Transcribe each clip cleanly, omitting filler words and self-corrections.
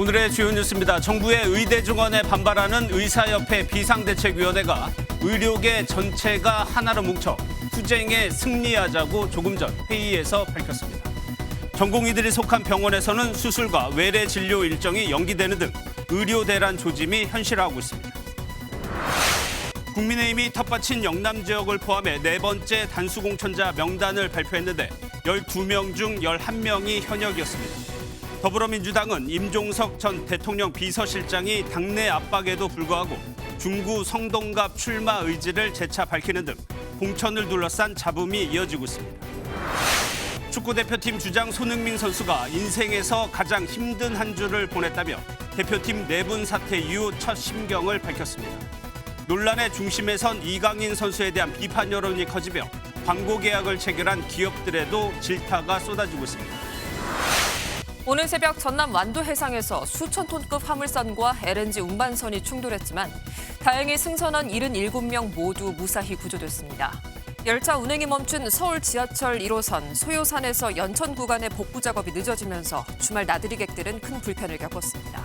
오늘의 주요 뉴스입니다. 정부의 의대 증원에 반발하는 의사협회 비상대책위원회가 의료계 전체가 하나로 뭉쳐 투쟁에 승리하자고 조금 전 회의에서 밝혔습니다. 전공의들이 속한 병원에서는 수술과 외래 진료 일정이 연기되는 등 의료 대란 조짐이 현실화하고 있습니다. 국민의힘이 텃밭인 영남 지역을 포함해 네 번째 단수공천자 명단을 발표했는데 12명 중 11명이 현역이었습니다. 더불어민주당은 임종석 전 대통령 비서실장이 당내 압박에도 불구하고 중구 성동갑 출마 의지를 재차 밝히는 등 공천을 둘러싼 잡음이 이어지고 있습니다. 축구대표팀 주장 손흥민 선수가 인생에서 가장 힘든 한 주를 보냈다며 대표팀 내분 사태 이후 첫 심경을 밝혔습니다. 논란의 중심에 선 이강인 선수에 대한 비판 여론이 커지며 광고 계약을 체결한 기업들에도 질타가 쏟아지고 있습니다. 오늘 새벽 전남 완도 해상에서 수천 톤급 화물선과 LNG 운반선이 충돌했지만 다행히 승선한 77명 모두 무사히 구조됐습니다. 열차 운행이 멈춘 서울 지하철 1호선 소요산에서 연천 구간의 복구 작업이 늦어지면서 주말 나들이객들은 큰 불편을 겪었습니다.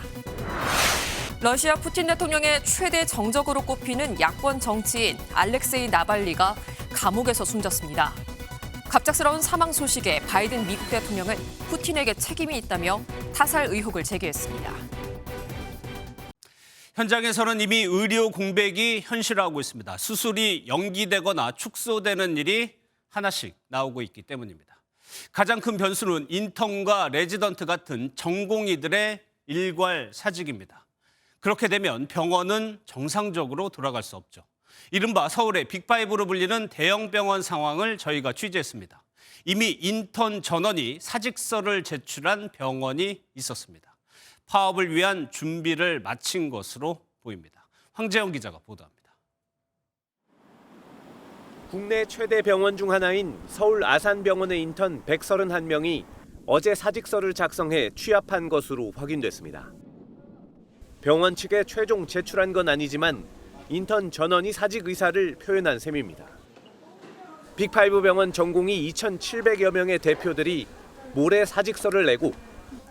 러시아 푸틴 대통령의 최대 정적으로 꼽히는 야권 정치인 알렉세이 나발리가 감옥에서 숨졌습니다. 갑작스러운 사망 소식에 바이든 미국 대통령은 푸틴에게 책임이 있다며 타살 의혹을 제기했습니다. 현장에서는 이미 의료 공백이 현실화하고 있습니다. 수술이 연기되거나 축소되는 일이 하나씩 나오고 있기 때문입니다. 가장 큰 변수는 인턴과 레지던트 같은 전공의들의 일괄 사직입니다. 그렇게 되면 병원은 정상적으로 돌아갈 수 없죠. 이른바 서울의 빅5로 불리는 대형 병원 상황을 저희가 취재했습니다. 이미 인턴 전원이 사직서를 제출한 병원이 있었습니다. 파업을 위한 준비를 마친 것으로 보입니다. 황재영 기자가 보도합니다. 국내 최대 병원 중 하나인 서울 아산병원의 인턴 131명이 어제 사직서를 작성해 취합한 것으로 확인됐습니다. 병원 측에 최종 제출한 건 아니지만 인턴 전원이 사직 의사를 표현한 셈입니다. 빅5 병원 전공의 2,700여 명의 대표들이 모레 사직서를 내고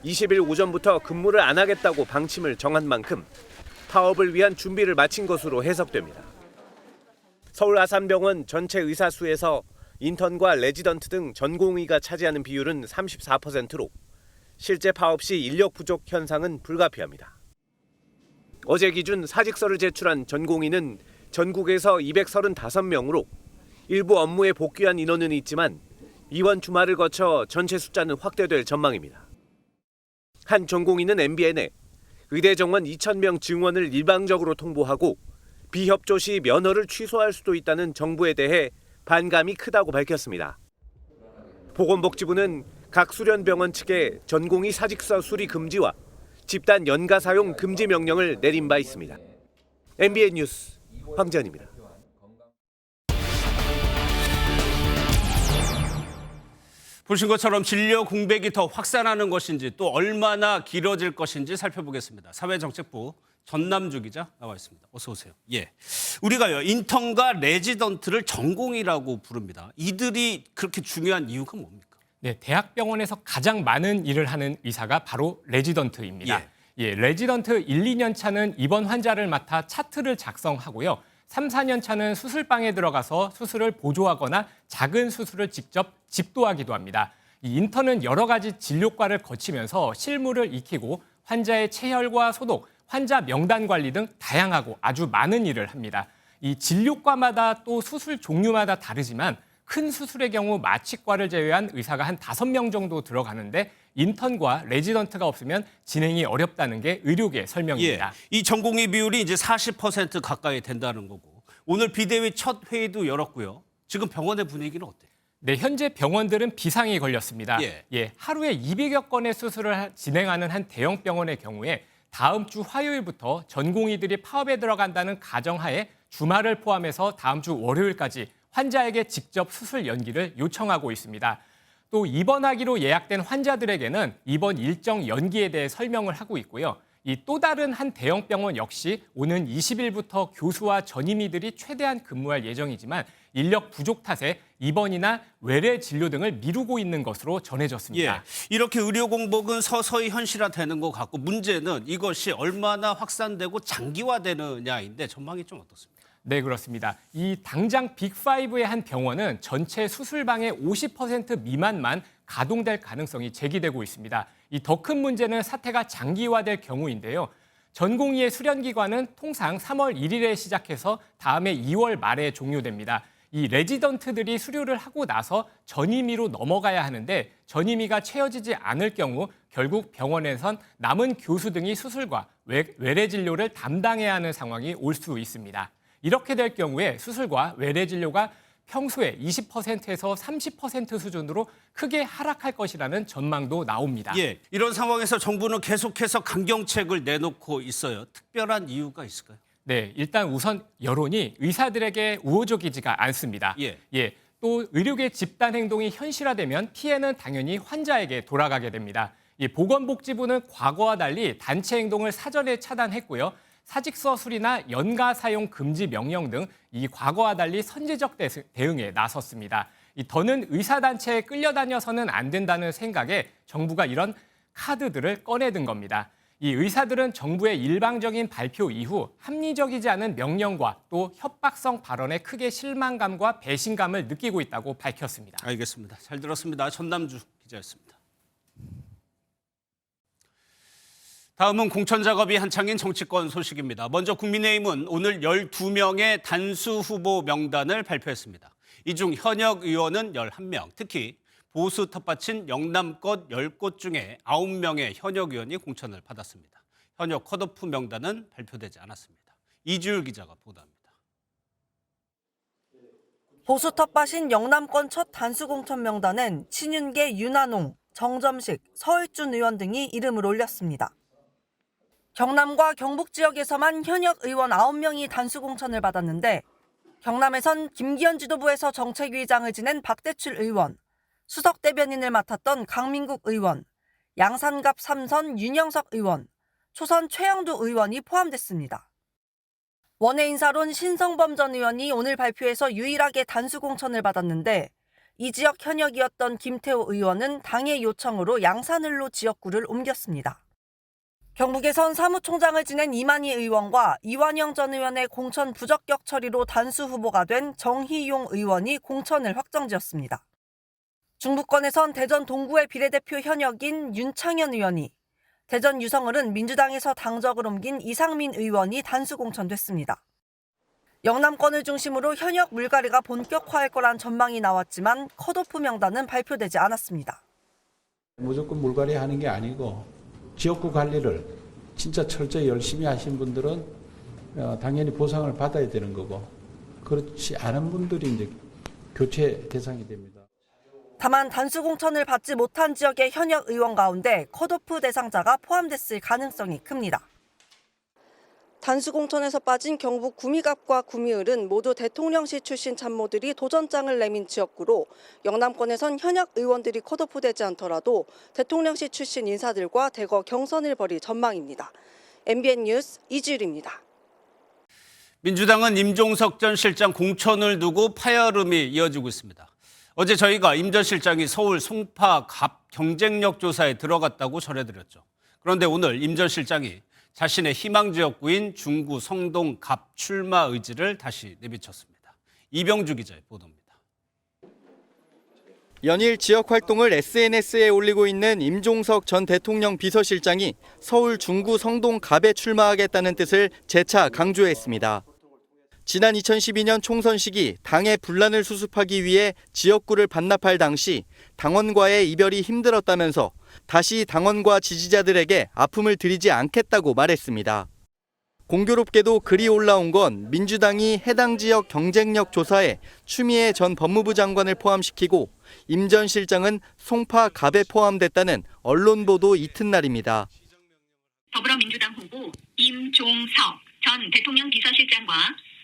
20일 오전부터 근무를 안 하겠다고 방침을 정한 만큼 파업을 위한 준비를 마친 것으로 해석됩니다. 서울 아산병원 전체 의사 수에서 인턴과 레지던트 등 전공의가 차지하는 비율은 34%로 실제 파업 시 인력 부족 현상은 불가피합니다. 어제 기준 사직서를 제출한 전공의는 전국에서 235명으로 일부 업무에 복귀한 인원은 있지만 이번 주말을 거쳐 전체 숫자는 확대될 전망입니다. 한 전공의는 MBN에 의대 정원 2,000명 증원을 일방적으로 통보하고 비협조 시 면허를 취소할 수도 있다는 정부에 대해 반감이 크다고 밝혔습니다. 보건복지부는 각 수련병원 측에 전공의 사직서 수리 금지와 집단 연가 사용 금지 명령을 내린 바 있습니다. MBN 뉴스 황재현입니다. 보신 것처럼 진료 공백이 더 확산하는 것인지 또 얼마나 길어질 것인지 살펴보겠습니다. 사회정책부 전남주 기자 나와 있습니다. 어서 오세요. 예, 우리가요 인턴과 레지던트를 전공이라고 부릅니다. 이들이 그렇게 중요한 이유가 뭡니까? 네, 대학병원에서 가장 많은 일을 하는 의사가 바로 레지던트입니다. 레지던트 1, 2년 차는 입원 환자를 맡아 차트를 작성하고요. 3, 4년 차는 수술방에 들어가서 수술을 보조하거나 작은 수술을 직접 집도하기도 합니다. 이 인턴은 여러 가지 진료과를 거치면서 실무를 익히고 환자의 체혈과 소독, 환자 명단 관리 등 다양하고 아주 많은 일을 합니다. 이 진료과마다 또 수술 종류마다 다르지만 큰 수술의 경우 마취과를 제외한 의사가 한 5명 정도 들어가는데 인턴과 레지던트가 없으면 진행이 어렵다는 게 의료계 설명입니다. 이 전공의 비율이 이제 40% 가까이 된다는 거고 오늘 비대위 첫 회의도 열었고요. 지금 병원의 분위기는 어때요? 네, 현재 병원들은 비상이 걸렸습니다. 하루에 200여 건의 수술을 진행하는 한 대형 병원의 경우에 다음 주 화요일부터 전공의들이 파업에 들어간다는 가정하에 주말을 포함해서 다음 주 월요일까지 환자에게 직접 수술 연기를 요청하고 있습니다. 또 입원하기로 예약된 환자들에게는 입원 일정 연기에 대해 설명을 하고 있고요. 이 또 다른 한 대형 병원 역시 오는 20일부터 교수와 전임의들이 최대한 근무할 예정이지만 인력 부족 탓에 입원이나 외래 진료 등을 미루고 있는 것으로 전해졌습니다. 예, 이렇게 의료 공복은 서서히 현실화되는 것 같고 문제는 이것이 얼마나 확산되고 장기화되느냐인데 전망이 좀 어떻습니까? 네, 그렇습니다. 이 당장 빅5의 한 병원은 전체 수술방의 50% 미만만 가동될 가능성이 제기되고 있습니다. 이 더 큰 문제는 사태가 장기화될 경우인데요. 전공의의 수련기간은 통상 3월 1일에 시작해서 다음해 2월 말에 종료됩니다. 이 레지던트들이 수료를 하고 나서 전임의로 넘어가야 하는데 전임의가 채워지지 않을 경우 결국 병원에선 남은 교수 등이 수술과 외래 진료를 담당해야 하는 상황이 올 수 있습니다. 이렇게 될 경우에 수술과 외래 진료가 평소에 20%에서 30% 수준으로 크게 하락할 것이라는 전망도 나옵니다. 예, 이런 상황에서 정부는 계속해서 강경책을 내놓고 있어요. 특별한 이유가 있을까요? 네, 일단 우선 여론이 의사들에게 우호적이지가 않습니다. 예. 또 의료계 집단 행동이 현실화되면 피해는 당연히 환자에게 돌아가게 됩니다. 보건복지부는 과거와 달리 단체 행동을 사전에 차단했고요. 사직서 수리나 연가 사용 금지 명령 등 이 과거와 달리 선제적 대응에 나섰습니다. 더는 의사단체에 끌려다녀서는 안 된다는 생각에 정부가 이런 카드들을 꺼내든 겁니다. 이 의사들은 정부의 일방적인 발표 이후 합리적이지 않은 명령과 또 협박성 발언에 크게 실망감과 배신감을 느끼고 있다고 밝혔습니다. 알겠습니다. 잘 들었습니다. 전남주 기자였습니다. 다음은 공천 작업이 한창인 정치권 소식입니다. 먼저 국민의힘은 오늘 12명의 단수 후보 명단을 발표했습니다. 이 중 현역 의원은 11명, 특히 보수 텃밭인 영남권 10곳 중에 9명의 현역 의원이 공천을 받았습니다. 현역 컷오프 명단은 발표되지 않았습니다. 이주율 기자가 보도합니다. 보수 텃밭인 영남권 첫 단수 공천 명단엔 친윤계 윤한홍, 정점식, 서울준 의원 등이 이름을 올렸습니다. 경남과 경북 지역에서만 현역 의원 9명이 단수 공천을 받았는데 경남에선 김기현 지도부에서 정책위의장을 지낸 박대출 의원, 수석 대변인을 맡았던 강민국 의원, 양산갑 3선 윤영석 의원, 초선 최영두 의원이 포함됐습니다. 원외 인사론 신성범 전 의원이 오늘 발표해서 유일하게 단수 공천을 받았는데 이 지역 현역이었던 김태호 의원은 당의 요청으로 양산을로 지역구를 옮겼습니다. 경북에선 사무총장을 지낸 이만희 의원과 이완영 전 의원의 공천 부적격 처리로 단수 후보가 된 정희용 의원이 공천을 확정지었습니다. 중부권에선 대전 동구의 비례대표 현역인 윤창현 의원이, 대전 유성을은 민주당에서 당적을 옮긴 이상민 의원이 단수 공천됐습니다. 영남권을 중심으로 현역 물갈이가 본격화할 거란 전망이 나왔지만 컷오프 명단은 발표되지 않았습니다. 무조건 물갈이 하는 게 아니고 지역구 관리를 진짜 철저히 열심히 하신 분들은 당연히 보상을 받아야 되는 거고 그렇지 않은 분들이 이제 교체 대상이 됩니다. 다만 단수 공천을 받지 못한 지역의 현역 의원 가운데 컷오프 대상자가 포함됐을 가능성이 큽니다. 단수 공천에서 빠진 경북 구미갑과 구미을은 모두 대통령실 출신 참모들이 도전장을 내민 지역구로 영남권에선 현역 의원들이 컷오프되지 않더라도 대통령실 출신 인사들과 대거 경선을 벌일 전망입니다. MBN 뉴스 이주율입니다. 민주당은 임종석 전 실장 공천을 두고 파열음이 이어지고 있습니다. 어제 저희가 임 전 실장이 서울 송파 갑 경쟁력 조사에 들어갔다고 전해드렸죠. 그런데 오늘 임 전 실장이 자신의 희망 지역구인 중구 성동 갑 출마 의지를 다시 내비쳤습니다. 이병주 기자의 보도입니다. 연일 지역 활동을 SNS에 올리고 있는 임종석 전 대통령 비서실장이 서울 중구 성동 갑에 출마하겠다는 뜻을 재차 강조했습니다. 지난 2012년 총선 시기 당의 분란을 수습하기 위해 지역구를 반납할 당시 당원과의 이별이 힘들었다면서 다시 당원과 지지자들에게 아픔을 드리지 않겠다고 말했습니다. 공교롭게도 글이 올라온 건 민주당이 해당 지역 경쟁력 조사에 추미애 전 법무부 장관을 포함시키고 임 전 실장은 송파 갑에 포함됐다는 언론 보도 이튿날입니다. 더불어민주당 후보 임종석 전 대통령 비서실장과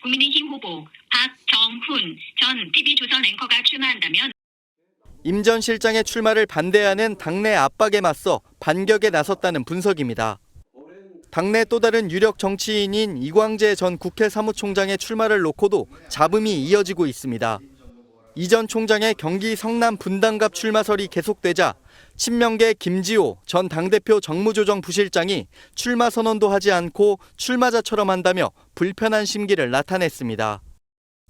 국민의힘 후보 박정훈 전 TV조선 앵커가 출마한다면 임 전 실장의 출마를 반대하는 당내 압박에 맞서 반격에 나섰다는 분석입니다. 당내 또 다른 유력 정치인인 이광재 전 국회 사무총장의 출마를 놓고도 잡음이 이어지고 있습니다. 이 전 총장의 경기 성남 분당갑 출마설이 계속되자 친명계 김지호 전 당대표 정무조정부실장이 출마 선언도 하지 않고 출마자처럼 한다며 불편한 심기를 나타냈습니다.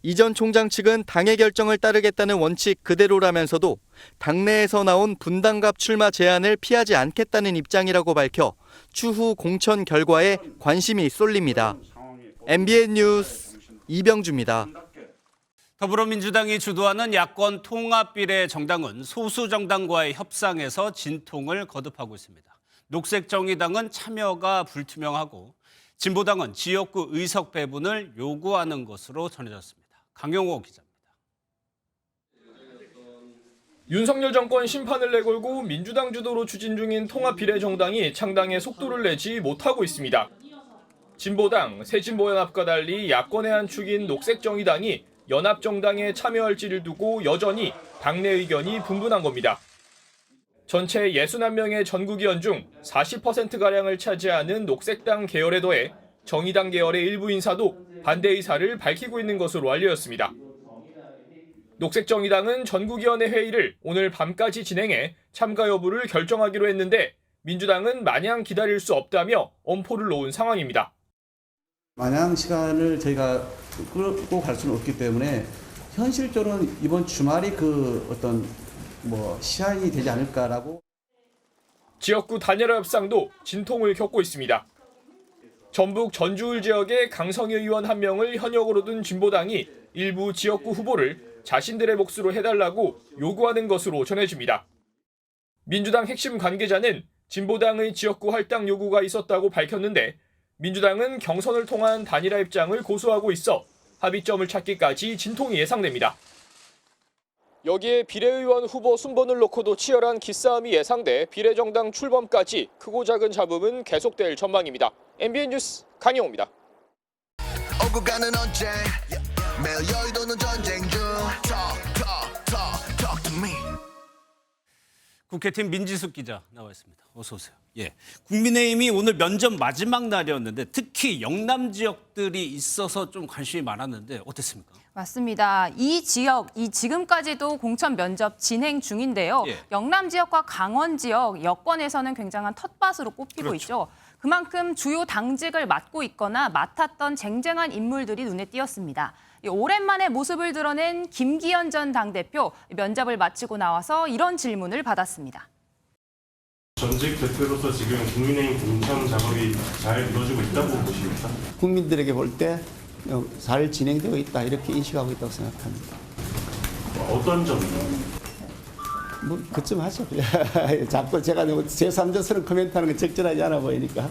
이 전 총장 측은 당의 결정을 따르겠다는 원칙 그대로라면서도 당내에서 나온 분당갑 출마 제안을 피하지 않겠다는 입장이라고 밝혀 추후 공천 결과에 관심이 쏠립니다. MBN 뉴스 이병주입니다. 더불어민주당이 주도하는 야권 통합비례 정당은 소수 정당과의 협상에서 진통을 거듭하고 있습니다. 녹색정의당은 참여가 불투명하고 진보당은 지역구 의석 배분을 요구하는 것으로 전해졌습니다. 강용호 기자입니다. 윤석열 정권 심판을 내걸고 민주당 주도로 추진 중인 통합비례정당이 창당에 속도를 내지 못하고 있습니다. 진보당, 새진보연합과 달리 야권의 한 축인 녹색정의당이 연합정당에 참여할지를 두고 여전히 당내 의견이 분분한 겁니다. 전체 61명의 전국위원 중 40%가량을 차지하는 녹색당 계열에 더해 정의당 계열의 일부 인사도 반대 의사를 밝히고 있는 것으로 알려졌습니다. 녹색정의당은 전국위원회 회의를 오늘 밤까지 진행해 참가 여부를 결정하기로 했는데 민주당은 마냥 기다릴 수 없다며 엄포를 놓은 상황입니다. 마냥 시간을 저희가 끌고 갈 수는 없기 때문에 현실적으로는 이번 주말이 그 어떤 시한이 되지 않을까라고. 지역구 단일화 협상도 진통을 겪고 있습니다. 전북 전주을 지역의 강성희 의원 한 명을 현역으로 둔 진보당이 일부 지역구 후보를 자신들의 몫으로 해달라고 요구하는 것으로 전해집니다. 민주당 핵심 관계자는 진보당의 지역구 할당 요구가 있었다고 밝혔는데 민주당은 경선을 통한 단일화 입장을 고수하고 있어 합의점을 찾기까지 진통이 예상됩니다. 여기에 비례의원 후보 순번을 놓고도 치열한 기싸움이 예상돼 비례정당 출범까지 크고 작은 잡음은 계속될 전망입니다. MBN 뉴스 강영호입니다. 오고 가는 언제 매일 여의도는 전쟁 중 talk to me. 국회팀 민지숙 기자 나와 있습니다. 어서 오세요. 예, 국민의힘이 오늘 면접 마지막 날이었는데 특히 영남 지역들이 있어서 좀 관심이 많았는데 어땠습니까? 맞습니다. 이 지역, 지금까지도 공천 면접 진행 중인데요. 예. 영남 지역과 강원 지역 여권에서는 굉장한 텃밭으로 꼽히고 그렇죠. 있죠. 그만큼 주요 당직을 맡고 있거나 맡았던 쟁쟁한 인물들이 눈에 띄었습니다. 오랜만에 모습을 드러낸 김기현 전 당대표 면접을 마치고 나와서 이런 질문을 받았습니다. 전직 대표로서 지금 국민의힘 공천 작업이 잘 이루어지고 있다고 보십니까? 국민들에게 볼 때 잘 진행되고 있다 이렇게 인식하고 있다고 생각합니다. 어떤 점이요? 그쯤 하죠. 자꾸 제가 제3자스러운 코멘트하는 건 적절하지 않아 보이니까.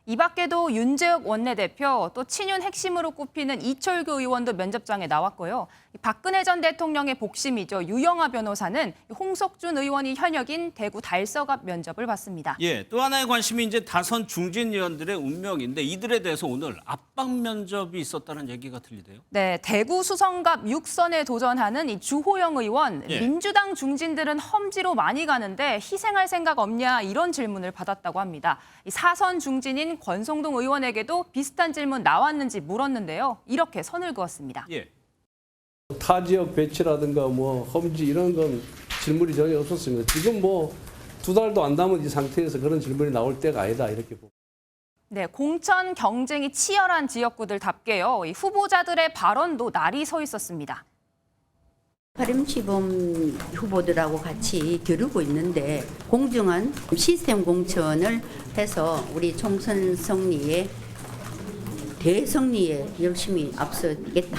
이 밖에도 윤재욱 원내대표 또 친윤 핵심으로 꼽히는 이철규 의원도 면접장에 나왔고요. 박근혜 전 대통령의 복심이죠. 유영하 변호사는 홍석준 의원이 현역인 대구 달서갑 면접을 받습니다. 예, 또 하나의 관심이 이제 다선 중진 의원들의 운명인데 이들에 대해서 오늘 압박 면접이 있었다는 얘기가 들리대요. 네, 대구 수성갑 6선에 도전하는 이 주호영 의원, 예. 민주당 중진들은 험지로 많이 가는데 희생할 생각 없냐 이런 질문을 받았다고 합니다. 이 4선 중진인 권성동 의원에게도 비슷한 질문 나왔는지 물었는데요. 이렇게 선을 그었습니다. 예. 타 지역 배치라든가 험지 이런 건 질문이 전혀 없었습니다. 지금 2달도 안 남은 이 상태에서 그런 질문이 나올 때가 아니다 이렇게 봅니다. 네, 공천 경쟁이 치열한 지역구들답게요. 이 후보자들의 발언도 날이 서 있었습니다. 파렴치범 후보들하고 같이 겨루고 있는데 공정한 시스템 공천을 해서 우리 총선 승리에 대승리에 열심히 앞서겠다.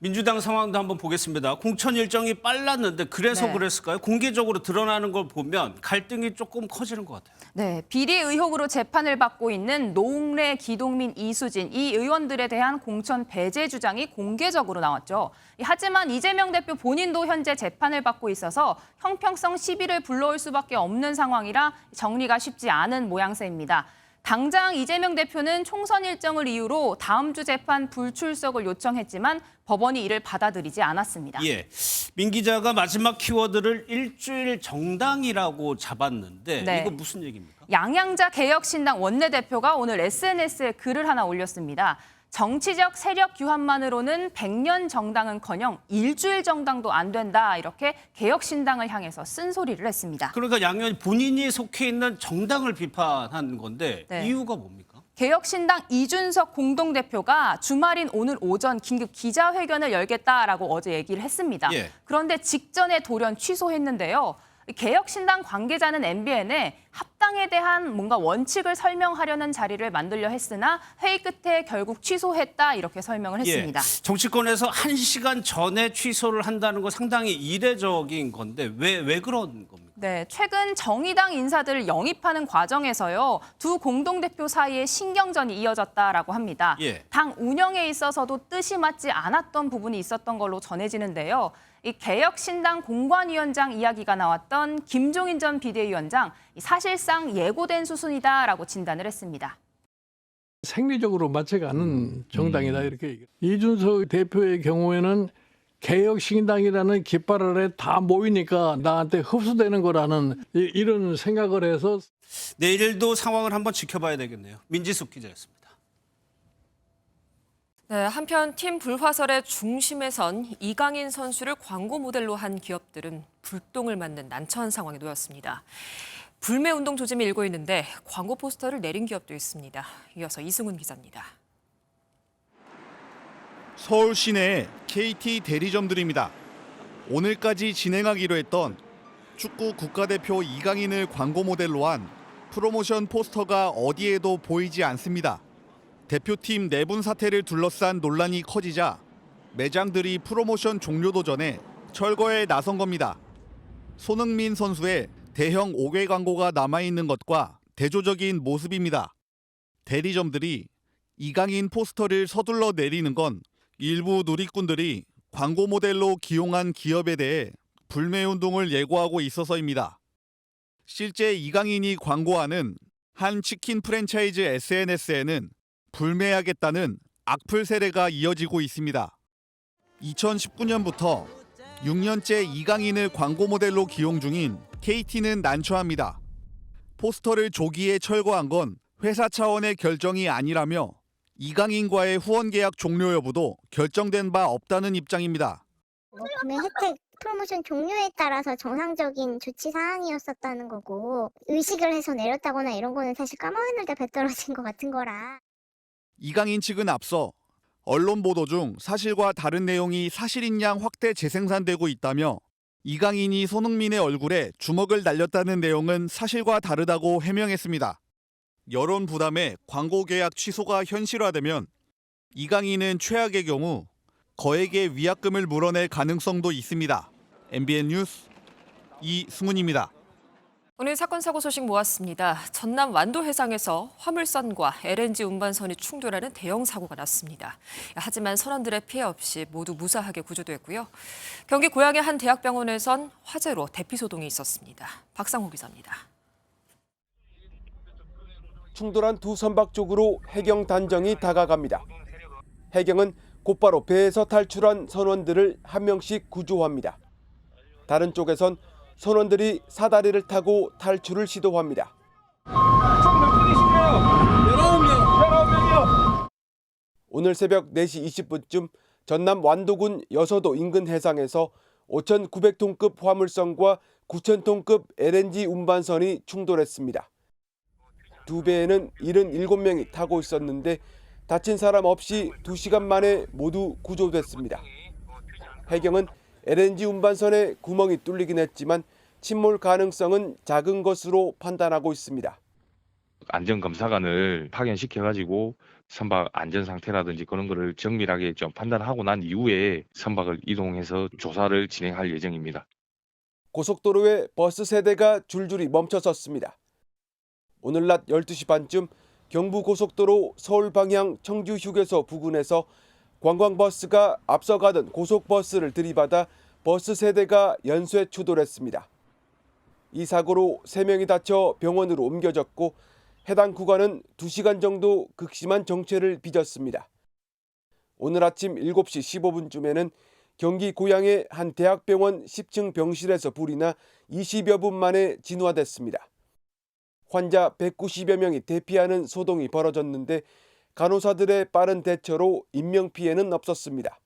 민주당 상황도 한번 보겠습니다. 공천 일정이 빨랐는데 그래서 네. 그랬을까요? 공개적으로 드러나는 걸 보면 갈등이 조금 커지는 것 같아요. 네, 비리 의혹으로 재판을 받고 있는 노웅래, 기동민, 이수진 이 의원들에 대한 공천 배제 주장이 공개적으로 나왔죠. 하지만 이재명 대표 본인도 현재 재판을 받고 있어서 형평성 시비를 불러올 수밖에 없는 상황이라 정리가 쉽지 않은 모양새입니다. 당장 이재명 대표는 총선 일정을 이유로 다음 주 재판 불출석을 요청했지만 법원이 이를 받아들이지 않았습니다. 예, 민 기자가 마지막 키워드를 일주일 정당이라고 잡았는데 네. 이거 무슨 얘기입니까? 양양자 개혁신당 원내대표가 오늘 SNS에 글을 하나 올렸습니다. 정치적 세력 규합만으로는 100년 정당은커녕 일주일 정당도 안 된다. 이렇게 개혁신당을 향해서 쓴소리를 했습니다. 그러니까 양현 본인이 속해 있는 정당을 비판한 건데 네. 이유가 뭡니까? 개혁신당 이준석 공동대표가 주말인 오늘 오전 긴급 기자회견을 열겠다라고 어제 얘기를 했습니다. 예. 그런데 직전에 돌연 취소했는데요. 개혁신당 관계자는 MBN에 합당에 대한 뭔가 원칙을 설명하려는 자리를 만들려 했으나 회의 끝에 결국 취소했다 이렇게 설명을 했습니다. 예. 정치권에서 1시간 전에 취소를 한다는 건 상당히 이례적인 건데 왜 그런 겁니까? 네, 최근 정의당 인사들을 영입하는 과정에서요. 두 공동대표 사이에 신경전이 이어졌다라고 합니다. 예. 당 운영에 있어서도 뜻이 맞지 않았던 부분이 있었던 걸로 전해지는데요. 이 개혁신당 공관위원장 이야기가 나왔던 김종인 전 비대위원장, 사실상 예고된 수순이다라고 진단을 했습니다. 생리적으로 맞지가 않은 정당이다 이렇게 얘기해요. 이준석 대표의 경우에는 개혁신당이라는 깃발 아래 다 모이니까 나한테 흡수되는 거라는 이런 생각을 해서 내일도 상황을 한번 지켜봐야 되겠네요. 민지숙 기자였습니다. 네, 한편 팀 불화설의 중심에 선 이강인 선수를 광고 모델로 한 기업들은 불똥을 맞는 난처한 상황에 놓였습니다. 불매 운동 조짐이 일고 있는데 광고 포스터를 내린 기업도 있습니다. 이어서 이승훈 기자입니다. 서울 시내의 KT 대리점들입니다. 오늘까지 진행하기로 했던 축구 국가대표 이강인을 광고 모델로 한 프로모션 포스터가 어디에도 보이지 않습니다. 대표팀 내분 사태를 둘러싼 논란이 커지자 매장들이 프로모션 종료도 전에 철거에 나선 겁니다. 손흥민 선수의 대형 5개 광고가 남아있는 것과 대조적인 모습입니다. 대리점들이 이강인 포스터를 서둘러 내리는 건 일부 누리꾼들이 광고 모델로 기용한 기업에 대해 불매운동을 예고하고 있어서입니다. 실제 이강인이 광고하는 한 치킨 프랜차이즈 SNS에는 불매하겠다는 악플 세례가 이어지고 있습니다. 2019년부터 6년째 이강인을 광고 모델로 기용 중인 KT는 난처합니다. 포스터를 조기에 철거한 건 회사 차원의 결정이 아니라며 이강인과의 후원 계약 종료 여부도 결정된 바 없다는 입장입니다. 구매 혜택 프로모션 종료에 따라서 정상적인 조치 사항이었었다는 거고 의식을 해서 내렸다거나 이런 거는 사실 까마귀늘다 배 떨어진 것 같은 거라. 이강인 측은 앞서 언론 보도 중 사실과 다른 내용이 사실인 양 확대 재생산되고 있다며 이강인이 손흥민의 얼굴에 주먹을 날렸다는 내용은 사실과 다르다고 해명했습니다. 여론 부담에 광고 계약 취소가 현실화되면 이강인은 최악의 경우 거액의 위약금을 물어낼 가능성도 있습니다. MBN 뉴스 이승훈입니다. 오늘 사건 사고 소식 모았습니다. 전남 완도 해상에서 화물선과 LNG 운반선이 충돌하는 대형 사고가 났습니다. 하지만 선원들의 피해 없이 모두 무사하게 구조됐고요. 경기 고양의 한 대학병원에선 화재로 대피 소동이 있었습니다. 박상호 기자입니다. 충돌한 두 선박 쪽으로 해경 단정이 다가갑니다. 해경은 곧바로 배에서 탈출한 선원들을 한 명씩 구조합니다. 다른 쪽에선 선원들이 사다리를 타고 탈출을 시도합니다. 총 몇 분이신가요? 19명이요. 오늘 새벽 4시 20분쯤 전남 완도군 여서도 인근 해상에서 5,900톤급 화물선과 9,000톤급 LNG 운반선이 충돌했습니다. 두 배에는 77명이 타고 있었는데 다친 사람 없이 2시간 만에 모두 구조됐습니다. 해경은 LNG 운반선에 구멍이 뚫리긴 했지만 침몰 가능성은 작은 것으로 판단하고 있습니다. 안전검사관을 파견시켜가지고 선박 안전 상태라든지 그런 거를 정밀하게 좀 판단하고 난 이후에 선박을 이동해서 조사를 진행할 예정입니다. 고속도로에 버스 세대가 줄줄이 멈춰섰습니다. 오늘 낮 12시 반쯤 경부고속도로 서울 방향 청주 휴게소 부근에서 관광버스가 앞서가던 고속버스를 들이받아 버스 세대가 연쇄 추돌했습니다. 이 사고로 3명이 다쳐 병원으로 옮겨졌고 해당 구간은 2시간 정도 극심한 정체를 빚었습니다. 오늘 아침 7시 15분쯤에는 경기 고양의 한 대학병원 10층 병실에서 불이 나 20여 분 만에 진화됐습니다. 환자 190여 명이 대피하는 소동이 벌어졌는데 간호사들의 빠른 대처로 인명피해는 없었습니다.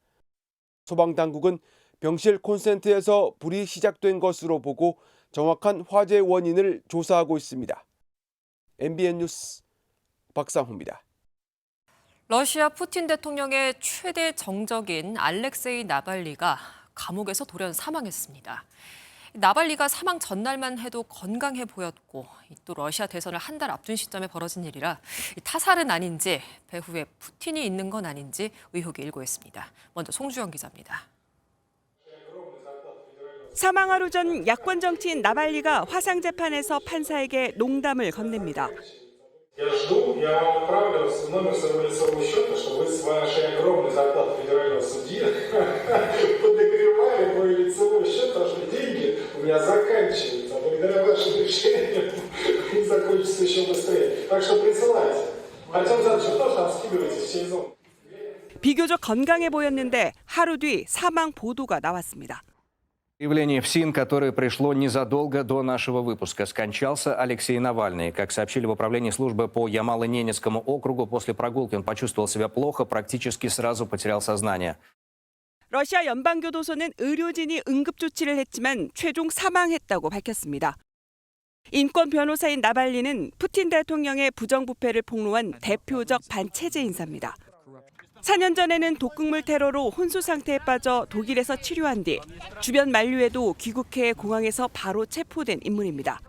소방당국은 병실 콘센트에서 불이 시작된 것으로 보고 정확한 화재 원인을 조사하고 있습니다. MBN 뉴스 박상호입니다. 러시아 푸틴 대통령의 최대 정적인 알렉세이 나발리가 감옥에서 돌연 사망했습니다. 나발리가 사망 전날만 해도 건강해 보였고 또 러시아 대선을 한 달 앞둔 시점에 벌어진 일이라 타살은 아닌지 배후에 푸틴이 있는 건 아닌지 의혹이 일고 있습니다. 먼저 송주영 기자입니다. 사망 하루 전 야권 정치인 나발리가 화상재판에서 판사에게 농담을 건넵니다. Я жду, я вам отправлю номер своего лицевого счета, чтобы вы с вашей огромной зарплаты федерального судьи подогревали мой лицевой счет, потому что деньги у меня заканчиваются. А благодаря вашим решениям они закончатся еще быстрее. Так что присылайте. Артем Александрович, вы тоже там скидываетесь в сезон. 비교적 건강해 보였는데 하루 뒤 사망 보도가 나왔습니다. Явление в СИН, которое пришло незадолго до нашего выпуска. Скончался Алексей Навальный. Как сообщили в управлении службы по Ямало-Ненецкому округу, после прогулки он почувствовал себя плохо, практически сразу потерял сознание. 러시아 연방교도소는 의료진이 응급조치를 했지만 최종 사망했다고 밝혔습니다. 인권 변호사인 나발리는 푸틴 대통령의 부정부패를 폭로한 대표적 반체제 인사입니다. 4년 전에는 독극물 테러로 혼수 상태에 빠져 독일에서 치료한 뒤 주변 만류에도 귀국해 공항에서 바로 체포된 인물입니다.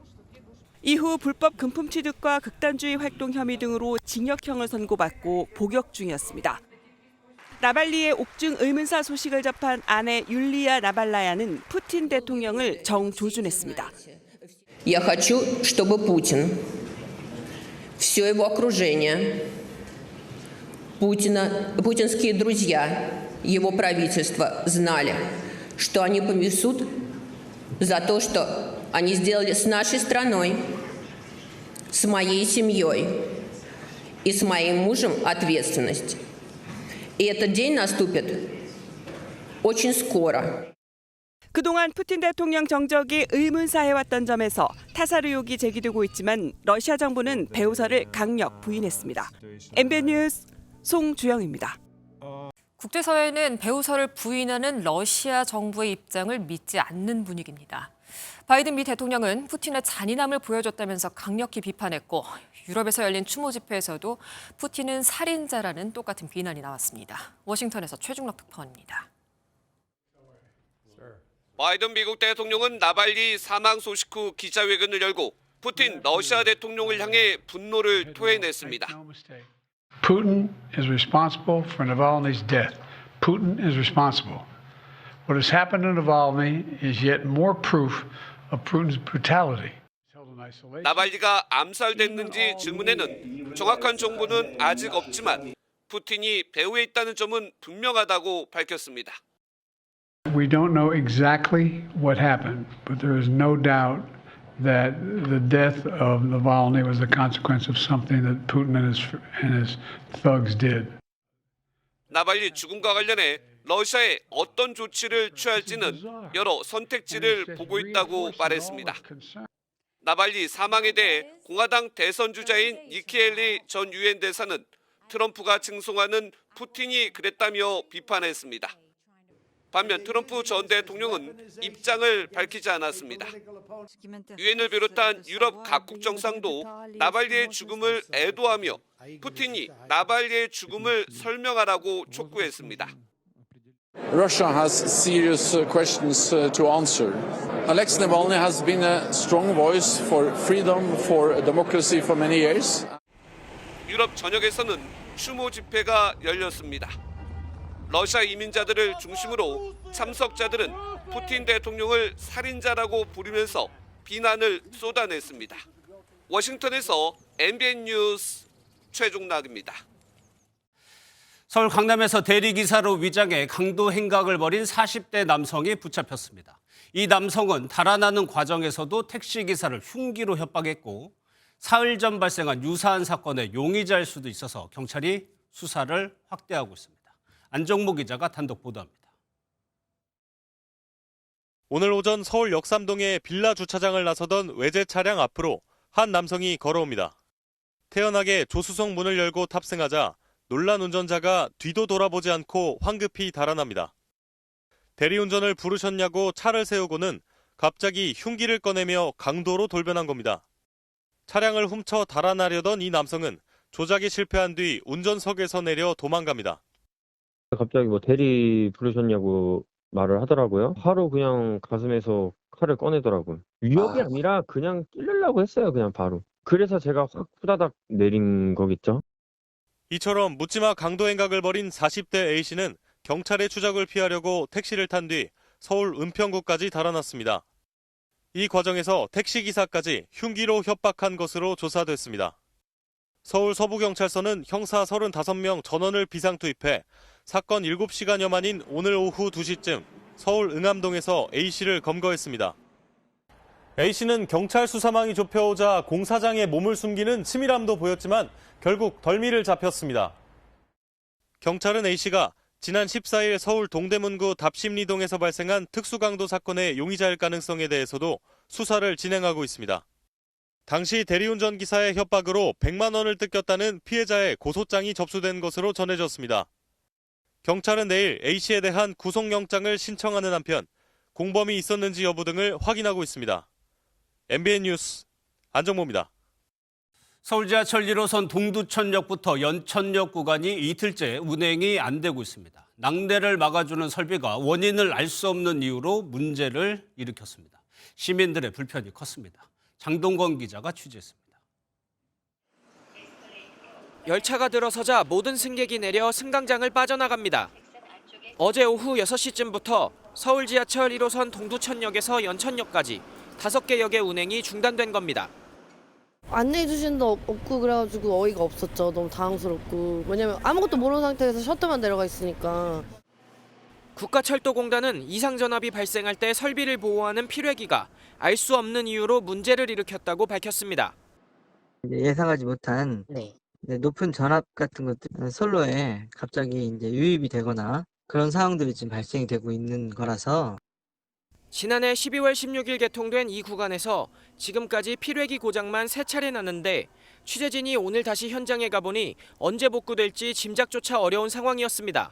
이후 불법 금품 취득과 극단주의 활동 혐의 등으로 징역형을 선고받고 복역 중이었습니다. 나발리의 옥중 의문사 소식을 접한 아내 율리아 나발라야는 푸틴 대통령을 정조준했습니다. Я хочу, чтобы Путин, все его окружение, путинские друзья, его правительство знали, что они понесут за то, что они сделали с нашей страной, с моей семьей и с моим мужем ответственность. И этот день наступит очень скоро. 그동안 푸틴 대통령 정적이 의문사해왔던 점에서 타살 의혹이 제기되고 있지만 러시아 정부는 배우설을 강력 부인했습니다. MBN 뉴스 송주영입니다. 국제사회는 배우설을 부인하는 러시아 정부의 입장을 믿지 않는 분위기입니다. 바이든 미 대통령은 푸틴의 잔인함을 보여줬다면서 강력히 비판했고 유럽에서 열린 추모 집회에서도 푸틴은 살인자라는 똑같은 비난이 나왔습니다. 워싱턴에서 최중락 특파원입니다. 바이든 미국 대통령은 나발리 사망 소식 후 기자회견을 열고 푸틴 러시아 대통령을 향해 분노를 토해냈습니다. Putin is responsible for Navalny's death. Putin is responsible. What has happened to Navalny is yet more proof of Putin's brutality. 나발리가 암살됐는지 질문에는 정확한 정보는 아직 없지만 푸틴이 배후에 있다는 점은 분명하다고 밝혔습니다. We don't know exactly what happened, but there is no doubt that the death of Navalny was the consequence of something that Putin and his thugs did. 나발리 죽음과 관련해 러시아에 어떤 조치를 취할지는 여러 선택지를 보고 있다고 말했습니다. 나발리 사망에 대해 공화당 대선 주자인 니키 헬리 전 유엔 대사는 트럼프가 칭송하는 푸틴이 그랬다며 비판했습니다. 반면 트럼프 전 대통령은 입장을 밝히지 않았습니다. 유엔을 비롯한 유럽 각국 정상도 나발리의 죽음을 애도하며 푸틴이 나발리의 죽음을 설명하라고 촉구했습니다. Russia has serious questions to answer. Alexei Navalny has been a strong voice for freedom, for democracy for many years. 유럽 전역에서는 추모 집회가 열렸습니다. 러시아 이민자들을 중심으로 참석자들은 푸틴 대통령을 살인자라고 부르면서 비난을 쏟아냈습니다. 워싱턴에서 MBN 뉴스 최종락입니다. 서울 강남에서 대리기사로 위장해 강도 행각을 벌인 40대 남성이 붙잡혔습니다. 이 남성은 달아나는 과정에서도 택시기사를 흉기로 협박했고 사흘 전 발생한 유사한 사건의 용의자일 수도 있어서 경찰이 수사를 확대하고 있습니다. 안정모 기자가 단독 보도합니다. 오늘 오전 서울 역삼동의 빌라 주차장을 나서던 외제 차량 앞으로 한 남성이 걸어옵니다. 태연하게 조수석 문을 열고 탑승하자 놀란 운전자가 뒤도 돌아보지 않고 황급히 달아납니다. 대리운전을 부르셨냐고 차를 세우고는 갑자기 흉기를 꺼내며 강도로 돌변한 겁니다. 차량을 훔쳐 달아나려던 이 남성은 조작에 실패한 뒤 운전석에서 내려 도망갑니다. 갑자기 대리 부르셨냐고 말을 하더라고요. 바로 그냥 가슴에서 칼을 꺼내더라고요. 위협이 아니라 그냥 찔르려고 했어요, 그냥 바로. 그래서 제가 확 후다닥 내린 거겠죠. 이처럼 묻지마 강도 행각을 벌인 40대 A씨는 경찰의 추적을 피하려고 택시를 탄 뒤 서울 은평구까지 달아났습니다. 이 과정에서 택시기사까지 흉기로 협박한 것으로 조사됐습니다. 서울 서부경찰서는 형사 35명 전원을 비상투입해 사건 7시간여 만인 오늘 오후 2시쯤 서울 응암동에서 A씨를 검거했습니다. A씨는 경찰 수사망이 좁혀오자 공사장에 몸을 숨기는 치밀함도 보였지만 결국 덜미를 잡혔습니다. 경찰은 A씨가 지난 14일 서울 동대문구 답심리동에서 발생한 특수강도 사건의 용의자일 가능성에 대해서도 수사를 진행하고 있습니다. 당시 대리운전 기사의 협박으로 100만 원을 뜯겼다는 피해자의 고소장이 접수된 것으로 전해졌습니다. 경찰은 내일 A씨에 대한 구속영장을 신청하는 한편 공범이 있었는지 여부 등을 확인하고 있습니다. MBN 뉴스 안정모입니다. 서울 지하철 1호선 동두천역부터 연천역 구간이 이틀째 운행이 안 되고 있습니다. 낙뢰를 막아주는 설비가 원인을 알 수 없는 이유로 문제를 일으켰습니다. 시민들의 불편이 컸습니다. 장동건 기자가 취재했습니다. 열차가 들어서자 모든 승객이 내려 승강장을 빠져나갑니다. 어제 오후 6시쯤부터 서울 지하철 1호선 동두천역에서 연천역까지 5개 역의 운행이 중단된 겁니다. 안내해 주신 도 없고 그래가지고 어이가 없었죠. 너무 당황스럽고. 왜냐면 아무것도 모르는 상태에서 셔터만 내려가 있으니까. 국가철도공단은 이상전압이 발생할 때 설비를 보호하는 필회기가 알 수 없는 이유로 문제를 일으켰다고 밝혔습니다. 예상하지 못한 높은 전압 같은 것들, 선로에 갑자기 유입이 되거나 그런 상황들이 지금 발생이 되고 있는 거라서. 지난해 12월 16일 개통된 이 구간에서 지금까지 필회기 고장만 3차례 났는데 취재진이 오늘 다시 현장에 가보니 언제 복구될지 짐작조차 어려운 상황이었습니다.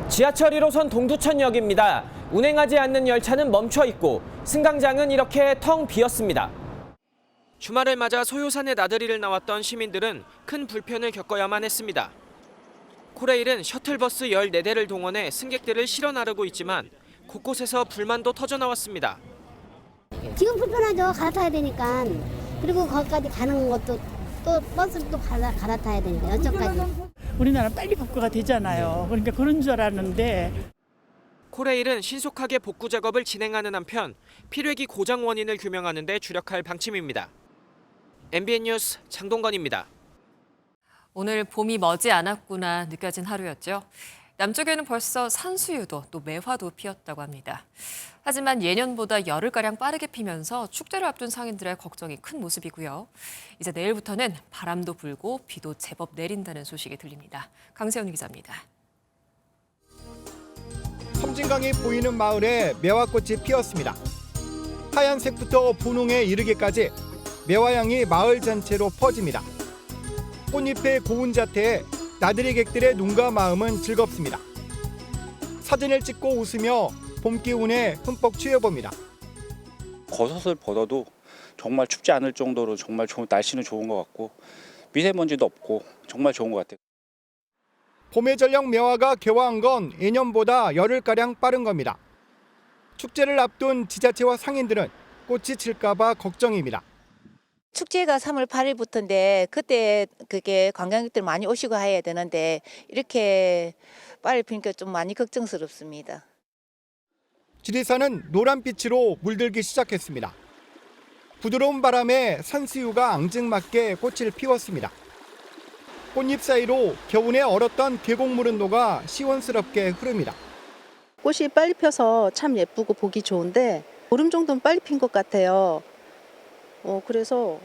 지하철 1호선 동두천역입니다. 운행하지 않는 열차는 멈춰 있고 승강장은 이렇게 텅 비었습니다. 주말을 맞아 소요산에 나들이를 나왔던 시민들은 큰 불편을 겪어야만 했습니다. 코레일은 셔틀버스 14대를 동원해 승객들을 실어 나르고 있지만 곳곳에서 불만도 터져나왔습니다. 지금 불편하죠. 갈아타야 되니까. 그리고 거기까지 가는 것도 또 버스를 또 갈아타야 되니까 여기까지. 우리나라 빨리 복구가 되잖아요. 그러니까 그런 줄 알았는데. 코레일은 신속하게 복구 작업을 진행하는 한편 필회기 고장 원인을 규명하는 데 주력할 방침입니다. MBN 뉴스 장동건입니다. 오늘 봄이 머지 않았구나 느껴진 하루였죠. 남쪽에는 벌써 산수유도 또 매화도 피었다고 합니다. 하지만 예년보다 열흘가량 빠르게 피면서 축제를 앞둔 상인들의 걱정이 큰 모습이고요. 이제 내일부터는 바람도 불고 비도 제법 내린다는 소식이 들립니다. 강세훈 기자입니다. 섬진강이 보이는 마을에 매화꽃이 피었습니다. 하얀색부터 분홍에 이르기까지 매화향이 마을 전체로 퍼집니다. 꽃잎의 고운 자태에 나들이객들의 눈과 마음은 즐겁습니다. 사진을 찍고 웃으며 봄 기운에 흠뻑 취해봅니다. 겉옷을 벗어도 정말 춥지 않을 정도로 정말 좋은 날씨는 좋은 것 같고 미세먼지도 없고 정말 좋은 것 같아요. 봄의 전령 매화가 개화한 건 예년보다 열흘가량 빠른 겁니다. 축제를 앞둔 지자체와 상인들은 꽃이 질까 봐 걱정입니다. 축제가 3월 8일부터인데 그때 그게 관광객들 많이 오시고 해야 되는데 이렇게 빨리 피니까 좀 많이 걱정스럽습니다. 지리산은 노란빛으로 물들기 시작했습니다. 부드러운 바람에 산수유가 앙증맞게 꽃을 피웠습니다. 꽃잎 사이로 겨우내 얼었던 계곡물은 녹아 시원스럽게 흐릅니다. 꽃이 빨리 펴서 참 예쁘고 보기 좋은데 보름 정도는 빨리 핀 것 같아요. 그래서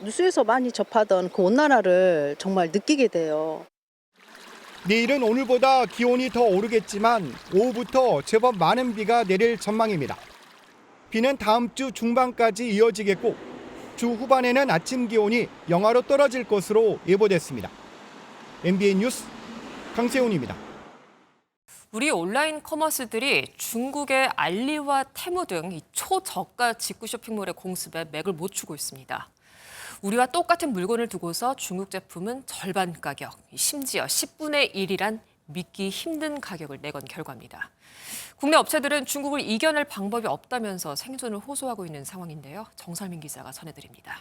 뉴스에서 많이 접하던 그 온난화를 정말 느끼게 돼요. 내일은 오늘보다 기온이 더 오르겠지만 오후부터 제법 많은 비가 내릴 전망입니다. 비는 다음 주 중반까지 이어지겠고 주 후반에는 아침 기온이 영하로 떨어질 것으로 예보됐습니다. MBN 뉴스 강세훈입니다. 우리 온라인 커머스들이 중국의 알리와 테무 등 초저가 직구 쇼핑몰의 공습에 맥을 못 추고 있습니다. 우리와 똑같은 물건을 두고서 중국 제품은 절반 가격, 심지어 10분의 1이란 믿기 힘든 가격을 내건 결과입니다. 국내 업체들은 중국을 이겨낼 방법이 없다면서 생존을 호소하고 있는 상황인데요. 정설민 기자가 전해드립니다.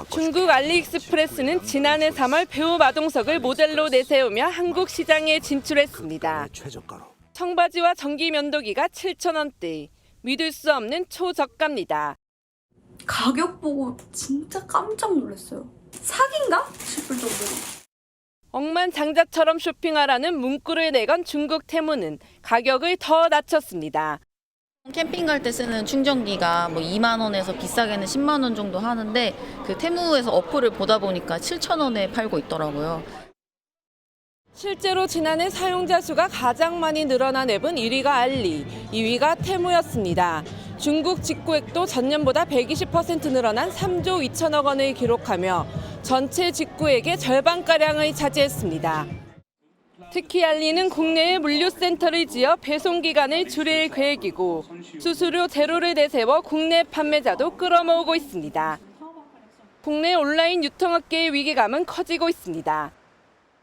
중국 알리익스프레스는 지난해 3월 배우 마동석을 모델로 내세우며 한국 시장에 진출했습니다. 청바지와 전기 면도기가 7,000원대, 믿을 수 없는 초저가입니다. 가격 보고 진짜 깜짝 놀랐어요. 사기인가 싶을 정도로. 억만장자처럼 쇼핑하라는 문구를 내건 중국 테무는 가격을 더 낮췄습니다. 캠핑 갈 때 쓰는 충전기가 뭐 2만 원에서 비싸게는 10만 원 정도 하는데 그 테무에서 어플을 보다 보니까 7,000원에 팔고 있더라고요. 실제로 지난해 사용자 수가 가장 많이 늘어난 앱은 1위가 알리, 2위가 테무였습니다. 중국 직구액도 전년보다 120% 늘어난 3조 2천억 원을 기록하며 전체 직구액의 절반가량을 차지했습니다. 특히 알리는 국내에 물류센터를 지어 배송 기간을 줄일 계획이고 수수료 제로를 내세워 국내 판매자도 끌어모으고 있습니다. 국내 온라인 유통업계의 위기감은 커지고 있습니다.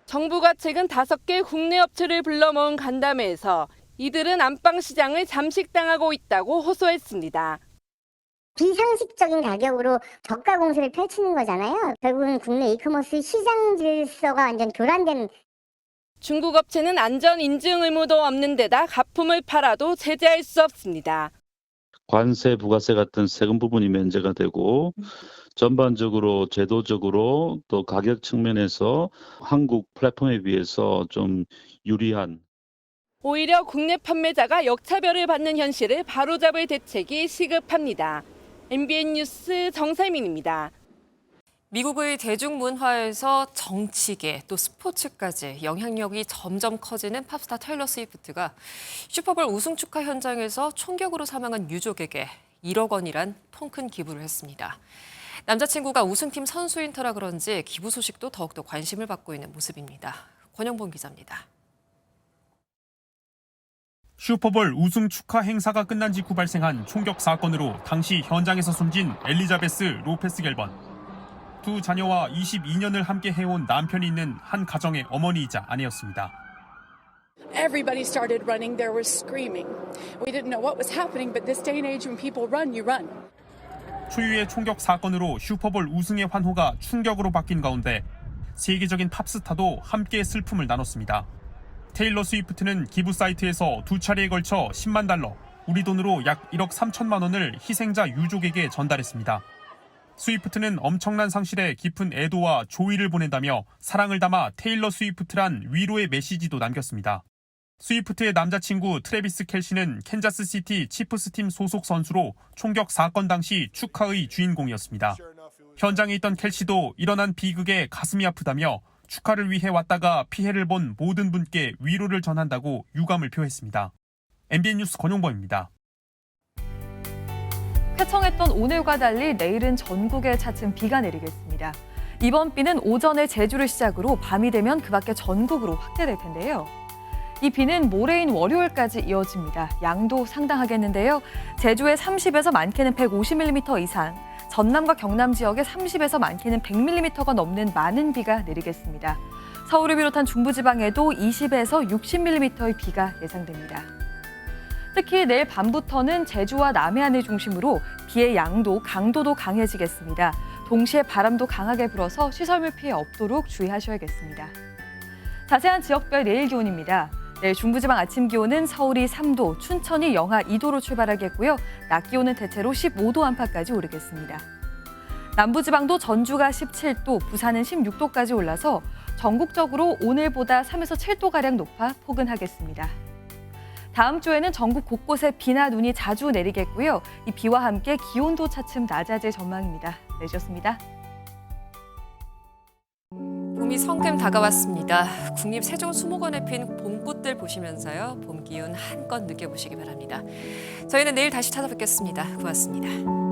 정부가 최근 5개 국내 업체를 불러 모은 간담회에서 이들은 안방 시장을 잠식당하고 있다고 호소했습니다. 비상식적인 가격으로 저가 공세를 펼치는 거잖아요. 결국은 국내 이커머스 시장 질서가 완전 교란된. 중국 업체는 안전 인증 의무도 없는 데다 가품을 팔아도 제재할 수 없습니다. 관세, 부가세 같은 세금 부분이 면제가 되고 전반적으로 제도적으로 또 가격 측면에서 한국 플랫폼에 비해서 좀 유리한. 오히려 국내 판매자가 역차별을 받는 현실을 바로잡을 대책이 시급합니다. MBN 뉴스 정세민입니다. 미국의 대중문화에서 정치계 또 스포츠까지 영향력이 점점 커지는 팝스타 테일러 스위프트가 슈퍼볼 우승 축하 현장에서 총격으로 사망한 유족에게 1억 원이란 통 큰 기부를 했습니다. 남자친구가 우승팀 선수인 터라 그런지 기부 소식도 더욱더 관심을 받고 있는 모습입니다. 권영봉 기자입니다. 슈퍼볼 우승 축하 행사가 끝난 직후 발생한 총격 사건으로 당시 현장에서 숨진 엘리자베스 로페스 겔번. 두 자녀와 22년을 함께 해온 남편이 있는 한 가정의 어머니이자 아내였습니다. Everybody started running. There was screaming. We didn't know what was happening, but this day and age when people run, you run. 초유의 총격 사건으로 슈퍼볼 우승의 환호가 충격으로 바뀐 가운데 세계적인 팝스타도 함께 슬픔을 나눴습니다. 테일러 스위프트는 기부 사이트에서 두 차례에 걸쳐 10만 달러, 우리 돈으로 약 1억 3천만 원을 희생자 유족에게 전달했습니다. 스위프트는 엄청난 상실에 깊은 애도와 조의를 보낸다며 사랑을 담아 테일러 스위프트란 위로의 메시지도 남겼습니다. 스위프트의 남자친구 트래비스 켈시는 캔자스시티 치프스팀 소속 선수로 총격 사건 당시 축하의 주인공이었습니다. 현장에 있던 켈시도 일어난 비극에 가슴이 아프다며 축하를 위해 왔다가 피해를 본 모든 분께 위로를 전한다고 유감을 표했습니다. MBN 뉴스 권용범입니다. 쾌청했던 오늘과 달리 내일은 전국에 차츰 비가 내리겠습니다. 이번 비는 오전에 제주를 시작으로 밤이 되면 그 밖에 전국으로 확대될 텐데요. 이 비는 모레인 월요일까지 이어집니다. 양도 상당하겠는데요. 제주에 30에서 많게는 150mm 이상, 전남과 경남 지역에 30에서 많게는 100mm가 넘는 많은 비가 내리겠습니다. 서울을 비롯한 중부지방에도 20에서 60mm의 비가 예상됩니다. 특히 내일 밤부터는 제주와 남해안을 중심으로 비의 양도, 강도도 강해지겠습니다. 동시에 바람도 강하게 불어서 시설물 피해 없도록 주의하셔야겠습니다. 자세한 지역별 내일 기온입니다. 내일 중부지방 아침 기온은 서울이 3도, 춘천이 영하 2도로 출발하겠고요. 낮 기온은 대체로 15도 안팎까지 오르겠습니다. 남부지방도 전주가 17도, 부산은 16도까지 올라서 전국적으로 오늘보다 3에서 7도가량 높아 포근하겠습니다. 다음 주에는 전국 곳곳에 비나 눈이 자주 내리겠고요. 이 비와 함께 기온도 차츰 낮아질 전망입니다. 내주셨습니다. 봄이 성큼 다가왔습니다. 국립세종수목원에 핀 봄꽃들 보시면서요. 봄 기운 한껏 느껴보시기 바랍니다. 저희는 내일 다시 찾아뵙겠습니다. 고맙습니다.